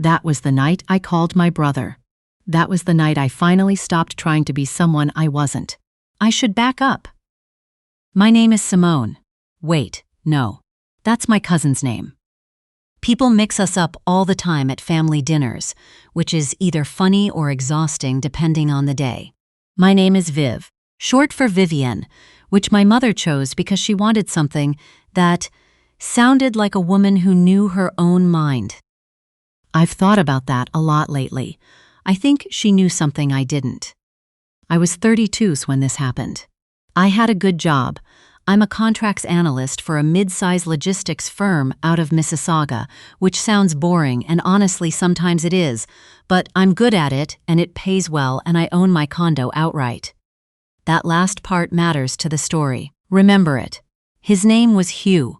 That was the night I called my brother. That was the night I finally stopped trying to be someone I wasn't. I should back up. My name is Simone. Wait, no. That's my cousin's name. People mix us up all the time at family dinners, which is either funny or exhausting depending on the day. My name is Viv, short for Vivienne, which my mother chose because she wanted something that sounded like a woman who knew her own mind. I've thought about that a lot lately. I think she knew something I didn't. I was 32 when this happened. I had a good job. I'm a contracts analyst for a mid-size logistics firm out of Mississauga, which sounds boring, and honestly sometimes it is, but I'm good at it and it pays well and I own my condo outright. That last part matters to the story. Remember it. His name was Hugh.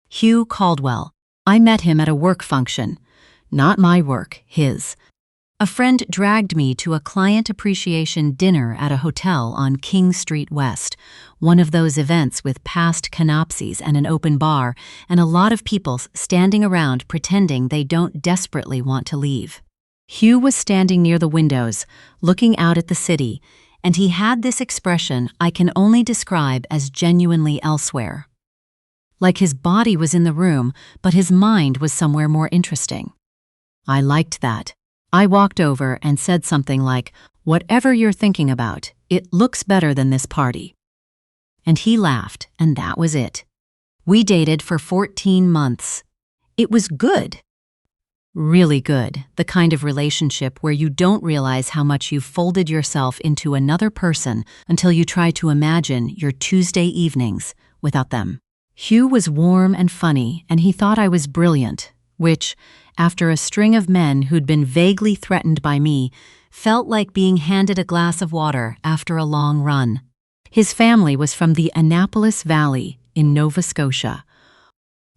Hugh Caldwell. I met him at a work function. Not my work, his. A friend dragged me to a client appreciation dinner at a hotel on King Street West, one of those events with past canapés and an open bar, and a lot of people standing around pretending they don't desperately want to leave. Hugh was standing near the windows, looking out at the city, and he had this expression I can only describe as genuinely elsewhere. Like his body was in the room, but his mind was somewhere more interesting. I liked that. I walked over and said something like, "Whatever you're thinking about, it looks better than this party." And he laughed, and that was it. We dated for 14 months. It was good. Really good, the kind of relationship where you don't realize how much you've folded yourself into another person until you try to imagine your Tuesday evenings without them. Hugh was warm and funny, and he thought I was brilliant, which, after a string of men who'd been vaguely threatened by me, felt like being handed a glass of water after a long run. His family was from the Annapolis Valley in Nova Scotia.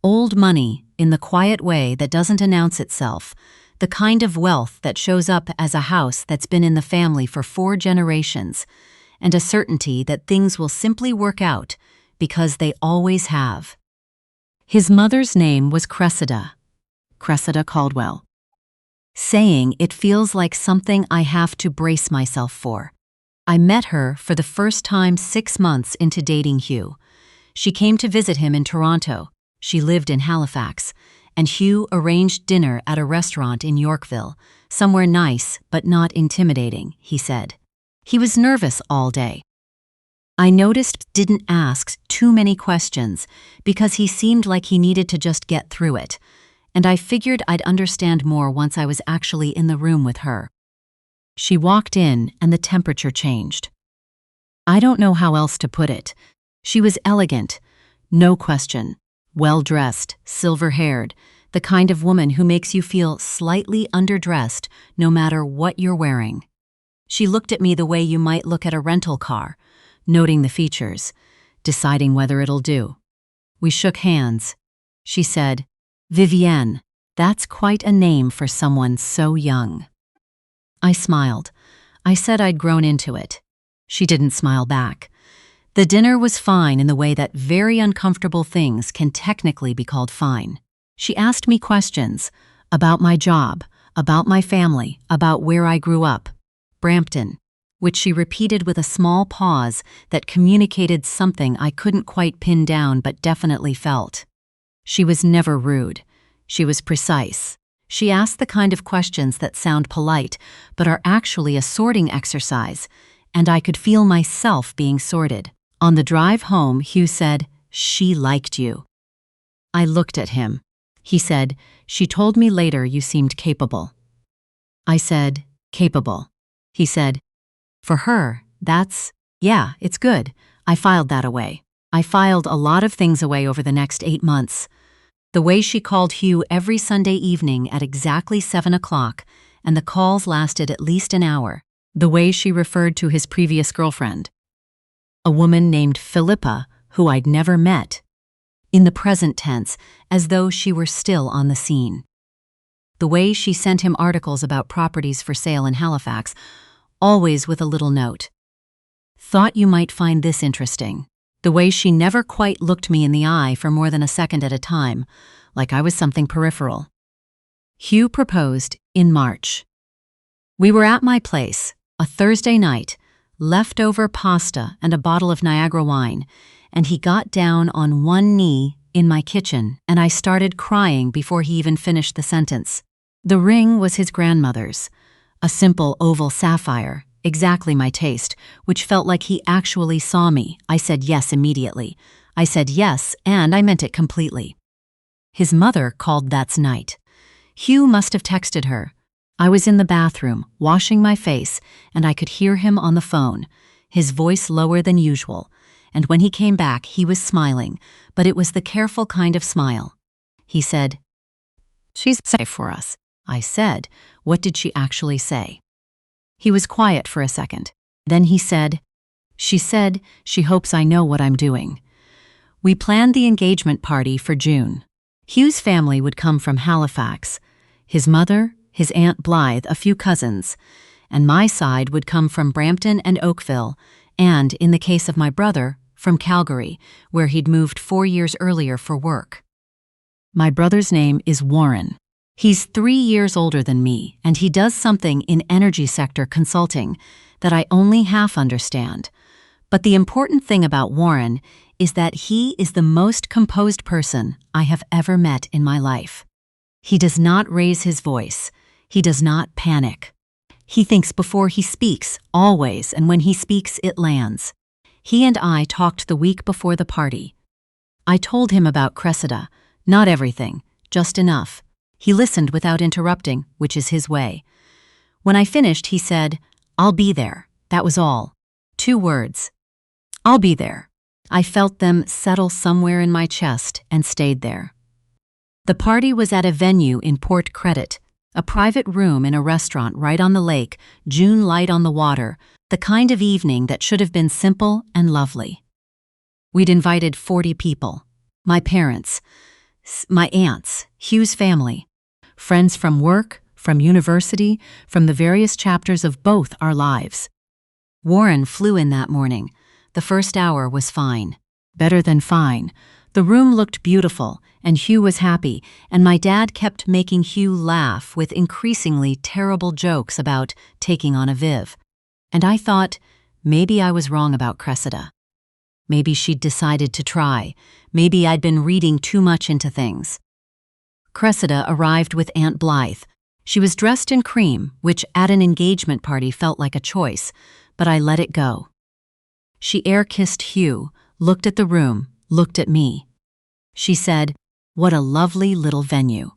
Old money, in the quiet way that doesn't announce itself, the kind of wealth that shows up as a house that's been in the family for 4 generations, and a certainty that things will simply work out because they always have. His mother's name was Cressida Caldwell. Saying it feels like something I have to brace myself for. I met her for the first time 6 months into dating Hugh. She came to visit him in Toronto. She lived in Halifax, and Hugh arranged dinner at a restaurant in Yorkville, somewhere nice but not intimidating, he said. He was nervous all day. I noticed didn't ask too many questions because he seemed like he needed to just get through it, and I figured I'd understand more once I was actually in the room with her. She walked in and the temperature changed. I don't know how else to put it. She was elegant, no question, well-dressed, silver-haired, the kind of woman who makes you feel slightly underdressed no matter what you're wearing. She looked at me the way you might look at a rental car, noting the features, deciding whether it'll do. We shook hands. She said, "Vivienne, that's quite a name for someone so young." I smiled. I said I'd grown into it. She didn't smile back. The dinner was fine in the way that very uncomfortable things can technically be called fine. She asked me questions about my job, about my family, about where I grew up, Brampton, which she repeated with a small pause that communicated something I couldn't quite pin down but definitely felt. She was never rude. She was precise. She asked the kind of questions that sound polite but are actually a sorting exercise, and I could feel myself being sorted. On the drive home, Hugh said, "She liked you." I looked at him. He said, "She told me later you seemed capable." I said, "Capable." He said, "For her, yeah, it's good." I filed that away. I filed a lot of things away over the next 8 months. The way she called Hugh every Sunday evening at exactly 7 o'clock, and the calls lasted at least an hour. The way she referred to his previous girlfriend, a woman named Philippa, who I'd never met, in the present tense, as though she were still on the scene. The way she sent him articles about properties for sale in Halifax, always with a little note. "Thought you might find this interesting." The way she never quite looked me in the eye for more than a second at a time, like I was something peripheral. Hugh proposed in March. We were at my place, a Thursday night, leftover pasta and a bottle of Niagara wine, and he got down on one knee in my kitchen, and I started crying before he even finished the sentence. The ring was his grandmother's, a simple oval sapphire, exactly my taste, which felt like he actually saw me. I said yes immediately. I said yes, and I meant it completely. His mother called that night. Hugh must have texted her. I was in the bathroom, washing my face, and I could hear him on the phone, his voice lower than usual, and when he came back, he was smiling, but it was the careful kind of smile. He said, "She's safe for us." I said, "What did she actually say?" He was quiet for a second. Then he said, "She said she hopes I know what I'm doing." We planned the engagement party for June. Hugh's family would come from Halifax, his mother, his Aunt Blythe, a few cousins, and my side would come from Brampton and Oakville, and, in the case of my brother, from Calgary, where he'd moved 4 years earlier for work. My brother's name is Warren. He's 3 years older than me, and he does something in energy sector consulting that I only half understand. But the important thing about Warren is that he is the most composed person I have ever met in my life. He does not raise his voice. He does not panic. He thinks before he speaks, always, and when he speaks, it lands. He and I talked the week before the party. I told him about Cressida, not everything, just enough. He listened without interrupting, which is his way. When I finished, he said, "I'll be there." That was all. 2 words. "I'll be there." I felt them settle somewhere in my chest and stayed there. The party was at a venue in Port Credit, a private room in a restaurant right on the lake, June light on the water, the kind of evening that should have been simple and lovely. We'd invited 40 people. My parents, my aunts, Hugh's family, friends from work, from university, from the various chapters of both our lives. Warren flew in that morning. The first hour was fine. Better than fine. The room looked beautiful, and Hugh was happy, and my dad kept making Hugh laugh with increasingly terrible jokes about taking on a Viv. And I thought, maybe I was wrong about Cressida. Maybe she'd decided to try. Maybe I'd been reading too much into things. Cressida arrived with Aunt Blythe. She was dressed in cream, which at an engagement party felt like a choice, but I let it go. She air-kissed Hugh, looked at the room, looked at me. She said, "What a lovely little venue."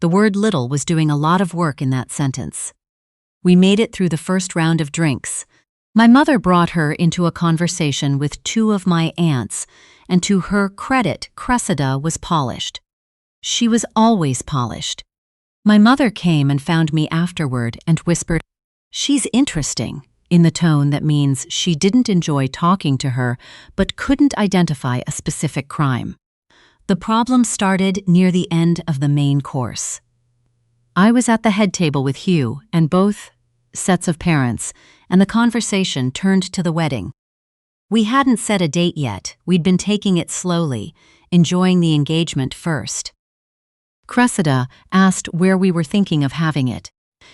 The word little was doing a lot of work in that sentence. We made it through the first round of drinks. My mother brought her into a conversation with 2 of my aunts, and to her credit, Cressida was polished. She was always polished. My mother came and found me afterward and whispered, "She's interesting," in the tone that means she didn't enjoy talking to her but couldn't identify a specific crime. The problem started near the end of the main course. I was at the head table with Hugh and both sets of parents, and the conversation turned to the wedding. We hadn't set a date yet. We'd been taking it slowly, enjoying the engagement first. Cressida asked where we were thinking of having it.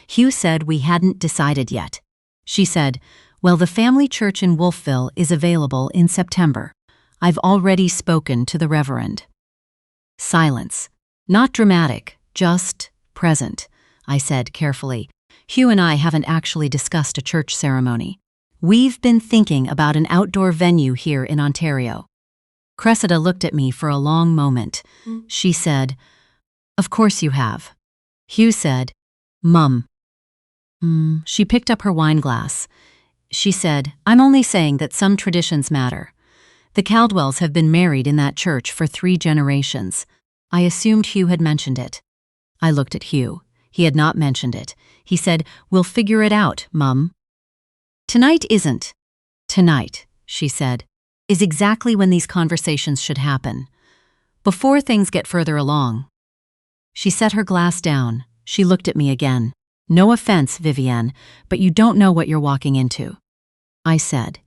Hugh said we hadn't decided yet. She said, "Well, the family church in Wolfville is available in September. I've already spoken to the Reverend." Silence. Not dramatic, just present, I said carefully. Hugh and I haven't actually discussed a church ceremony. We've been thinking about an outdoor venue here in Ontario. Cressida looked at me for a long moment. She said, "Of course you have." Hugh said, "Mum." She picked up her wine glass. She said, "I'm only saying that some traditions matter. The Caldwells have been married in that church for 3 generations. I assumed Hugh had mentioned it." I looked at Hugh. He had not mentioned it. He said, "We'll figure it out, Mum." "Tonight isn't." "Tonight," she said, "is exactly when these conversations should happen. Before things get further along." She set her glass down. She looked at me again. "No offense, Vivienne, but you don't know what you're walking into." I said,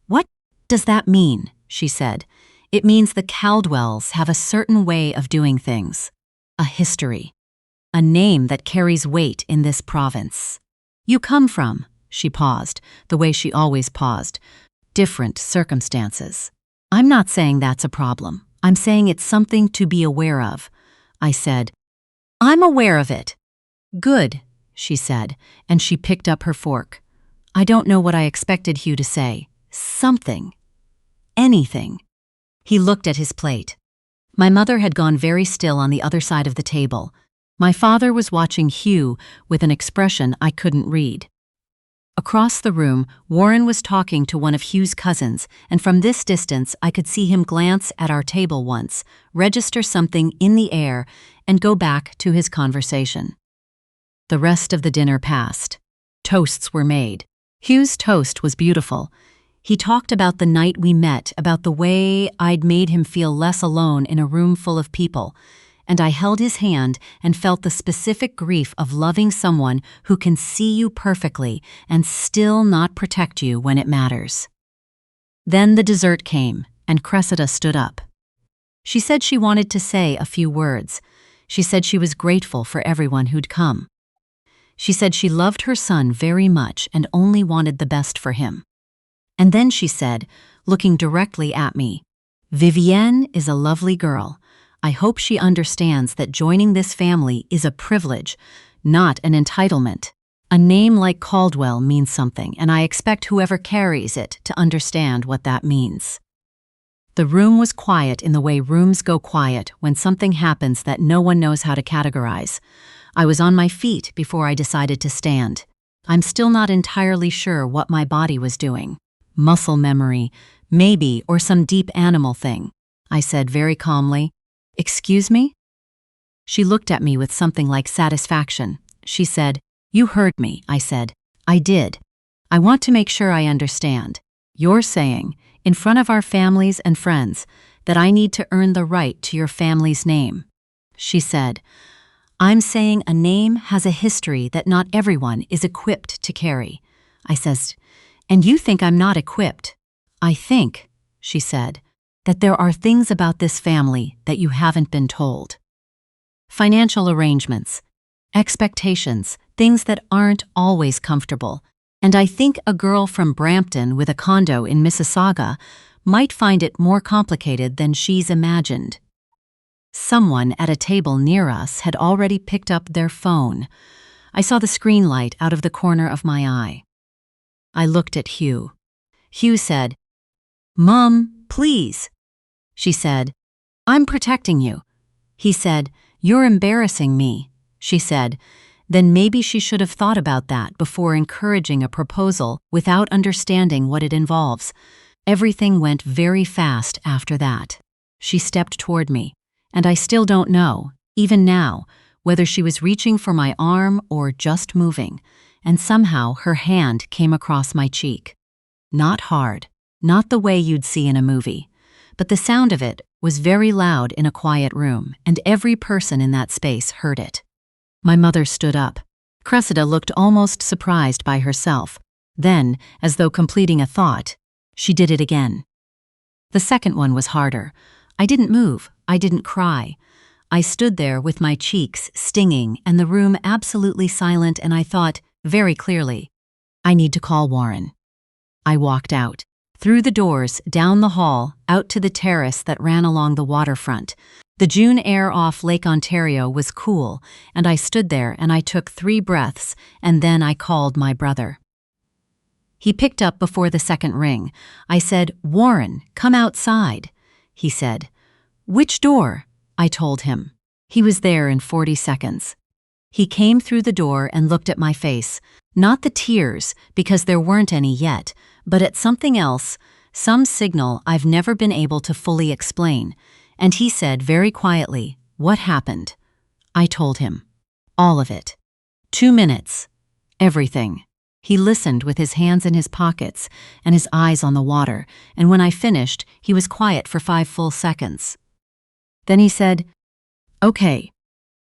"What does that mean?" She said, "It means the Caldwells have a certain way of doing things. A history." A name that carries weight in this province. You come from, she paused, the way she always paused, different circumstances. I'm not saying that's a problem. I'm saying it's something to be aware of. I said, I'm aware of it. Good, she said, and she picked up her fork. I don't know what I expected Hugh to say. Something. Anything. He looked at his plate. My mother had gone very still on the other side of the table. My father was watching Hugh with an expression I couldn't read. Across the room, Warren was talking to one of Hugh's cousins, and from this distance I could see him glance at our table once, register something in the air, and go back to his conversation. The rest of the dinner passed. Toasts were made. Hugh's toast was beautiful. He talked about the night we met, about the way I'd made him feel less alone in a room full of people, and I held his hand and felt the specific grief of loving someone who can see you perfectly and still not protect you when it matters. Then the dessert came, and Cressida stood up. She said she wanted to say a few words. She said she was grateful for everyone who'd come. She said she loved her son very much and only wanted the best for him. And then she said, looking directly at me, Vivienne is a lovely girl. I hope she understands that joining this family is a privilege, not an entitlement. A name like Caldwell means something, and I expect whoever carries it to understand what that means. The room was quiet in the way rooms go quiet when something happens that no one knows how to categorize. I was on my feet before I decided to stand. I'm still not entirely sure what my body was doing. Muscle memory, maybe, or some deep animal thing. I said very calmly, Excuse me? She looked at me with something like satisfaction. She said, You heard me, I said. I did. I want to make sure I understand. You're saying, in front of our families and friends, that I need to earn the right to your family's name. She said, I'm saying a name has a history that not everyone is equipped to carry. I says, And you think I'm not equipped? I think, she said, that there are things about this family that you haven't been told. Financial arrangements, expectations, things that aren't always comfortable. And I think a girl from Brampton with a condo in Mississauga might find it more complicated than she's imagined. Someone at a table near us had already picked up their phone. I saw the screen light out of the corner of my eye. I looked at Hugh. Hugh said, Mom, please. She said, I'm protecting you. He said, You're embarrassing me. She said, Then maybe she should have thought about that before encouraging a proposal without understanding what it involves. Everything went very fast after that. She stepped toward me, and I still don't know, even now, whether she was reaching for my arm or just moving, and somehow her hand came across my cheek. Not hard. Not the way you'd see in a movie, but the sound of it was very loud in a quiet room, and every person in that space heard it. My mother stood up. Cressida looked almost surprised by herself. Then, as though completing a thought, she did it again. The second one was harder. I didn't move. I didn't cry. I stood there with my cheeks stinging and the room absolutely silent, and I thought, very clearly, I need to call Warren. I walked out. Through the doors, down the hall, out to the terrace that ran along the waterfront. The June air off Lake Ontario was cool, and I stood there and I took 3 breaths, and then I called my brother. He picked up before the second ring. I said, Warren, come outside. He said, Which door? I told him. He was there in 40 seconds. He came through the door and looked at my face. Not the tears, because there weren't any yet, but at something else, some signal I've never been able to fully explain. And he said very quietly, What happened? I told him. All of it. 2 minutes. Everything. He listened with his hands in his pockets and his eyes on the water, and when I finished, he was quiet for 5 full seconds. Then he said, Okay.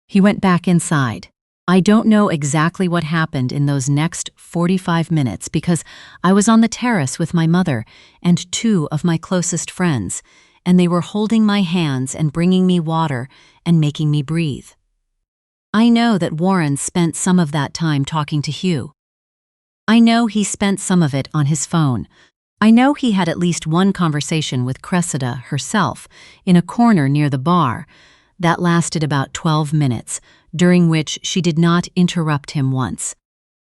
He went back inside. I don't know exactly what happened in those next 45 minutes because I was on the terrace with my mother and 2 of my closest friends, and they were holding my hands and bringing me water and making me breathe. I know that Warren spent some of that time talking to Hugh. I know he spent some of it on his phone. I know he had at least one conversation with Cressida herself in a corner near the bar that lasted about 12 minutes, during which she did not interrupt him once,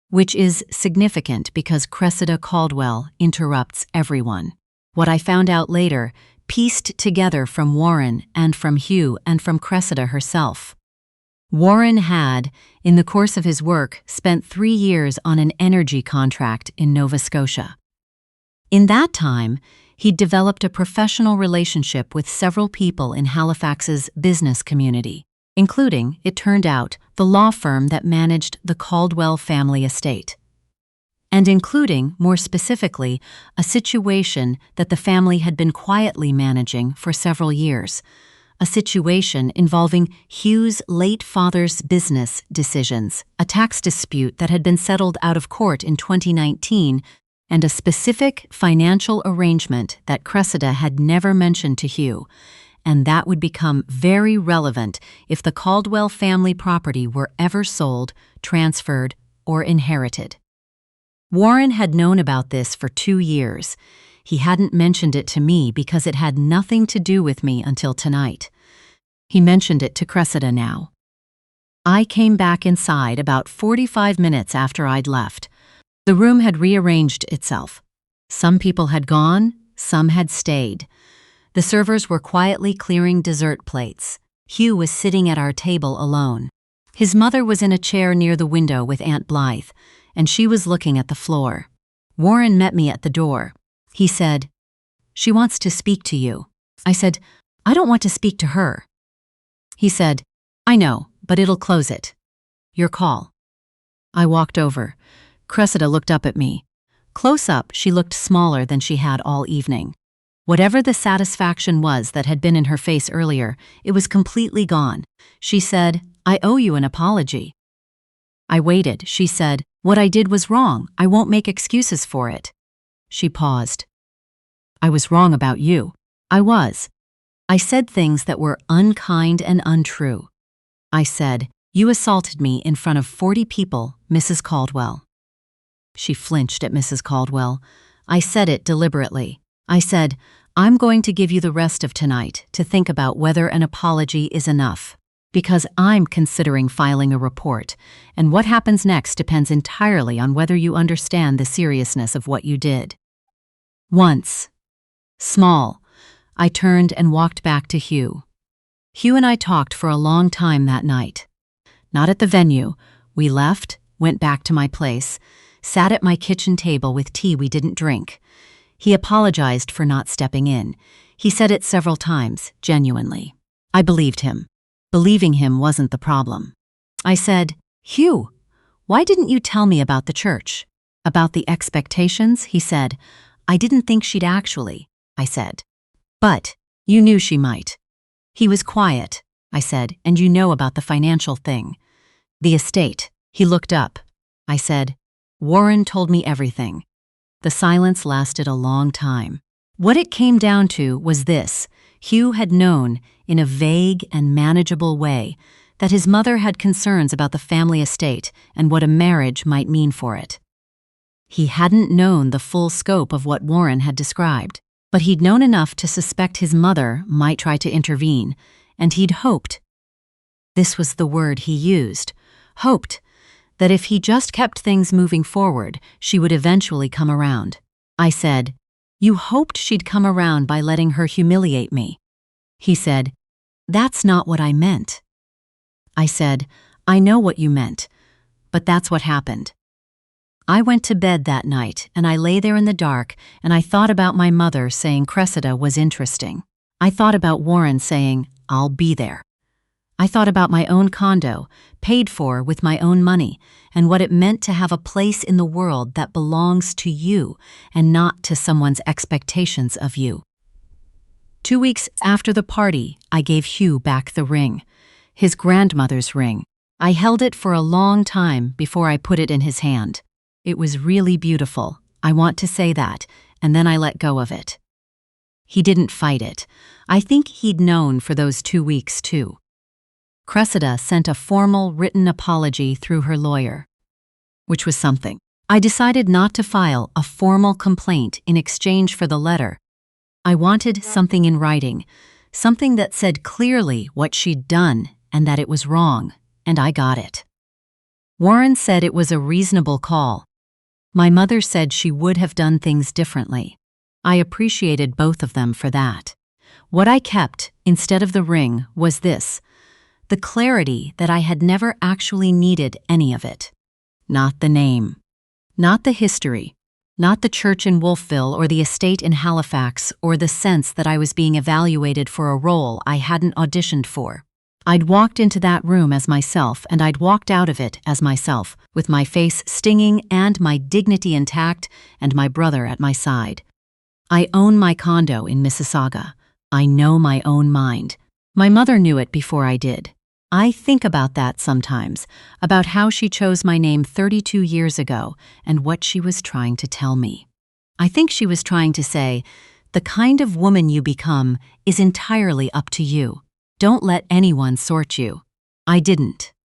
which is significant because Cressida Caldwell interrupts everyone. What I found out later, pieced together from Warren and from Hugh and from Cressida herself. Warren had, in the course of his work, spent 3 years on an energy contract in Nova Scotia. In that time, he'd developed a professional relationship with several people in Halifax's business community, including, it turned out, the law firm that managed the Caldwell family estate. And including, more specifically, a situation that the family had been quietly managing for several years, a situation involving Hugh's late father's business decisions, a tax dispute that had been settled out of court in 2019, and a specific financial arrangement that Cressida had never mentioned to Hugh, and that would become very relevant if the Caldwell family property were ever sold, transferred, or inherited. Warren had known about this for 2 years. He hadn't mentioned it to me because it had nothing to do with me until tonight. He mentioned it to Cressida now. I came back inside about 45 minutes after I'd left. The room had rearranged itself. Some people had gone, some had stayed. The servers were quietly clearing dessert plates. Hugh was sitting at our table alone. His mother was in a chair near the window with Aunt Blythe, and she was looking at the floor. Warren met me at the door. He said, "She wants to speak to you." I said, "I don't want to speak to her." He said, "I know, but it'll close it. Your call." I walked over. Cressida looked up at me. Close up, she looked smaller than she had all evening. Whatever the satisfaction was that had been in her face earlier, it was completely gone. She said, "I owe you an apology." I waited. She said, "What I did was wrong. I won't make excuses for it." She paused. "I was wrong about you. I was. I said things that were unkind and untrue. I said, 'You assaulted me in front of 40 people, Mrs. Caldwell.'" She flinched at Mrs. Caldwell. I said it deliberately. I said, "I'm going to give you the rest of tonight to think about whether an apology is enough, because I'm considering filing a report, and what happens next depends entirely on whether you understand the seriousness of what you did." Once, small, I turned and walked back to Hugh. Hugh and I talked for a long time that night. Not at the venue. We left, went back to my place, sat at my kitchen table with tea we didn't drink. He apologized for not stepping in. He said it several times, genuinely. I believed him. Believing him wasn't the problem. I said, "Hugh, why didn't you tell me about the church? About the expectations?" He said, "I didn't think she'd actually." I said, "But you knew she might." He was quiet. I said, "And you know about the financial thing. The estate." He looked up. I said, "Warren told me everything." The silence lasted a long time. What it came down to was this: Hugh had known, in a vague and manageable way, that his mother had concerns about the family estate and what a marriage might mean for it. He hadn't known the full scope of what Warren had described, but he'd known enough to suspect his mother might try to intervene, and he'd hoped, this was the word he used, hoped, that if he just kept things moving forward, she would eventually come around. I said, "You hoped she'd come around by letting her humiliate me." He said, "That's not what I meant." I said, "I know what you meant, but that's what happened." I went to bed that night, and I lay there in the dark, and I thought about my mother saying Cressida was interesting. I thought about Warren saying, "I'll be there." I thought about my own condo, paid for with my own money, and what it meant to have a place in the world that belongs to you and not to someone's expectations of you. 2 weeks after the party, I gave Hugh back the ring, his grandmother's ring. I held it for a long time before I put it in his hand. It was really beautiful, I want to say that, and then I let go of it. He didn't fight it. I think he'd known for those 2 weeks, too. Cressida sent a formal written apology through her lawyer, which was something. I decided not to file a formal complaint in exchange for the letter. I wanted something in writing, something that said clearly what she'd done and that it was wrong, and I got it. Warren said it was a reasonable call. My mother said she would have done things differently. I appreciated both of them for that. What I kept, instead of the ring, was this: the clarity that I had never actually needed any of it. Not the name. Not the history. Not the church in Wolfville or the estate in Halifax or the sense that I was being evaluated for a role I hadn't auditioned for. I'd walked into that room as myself, and I'd walked out of it as myself, with my face stinging and my dignity intact and my brother at my side. I own my condo in Mississauga. I know my own mind. My mother knew it before I did. I think about that sometimes, about how she chose my name 32 years ago and what she was trying to tell me. I think she was trying to say, the kind of woman you become is entirely up to you. Don't let anyone sort you. I didn't.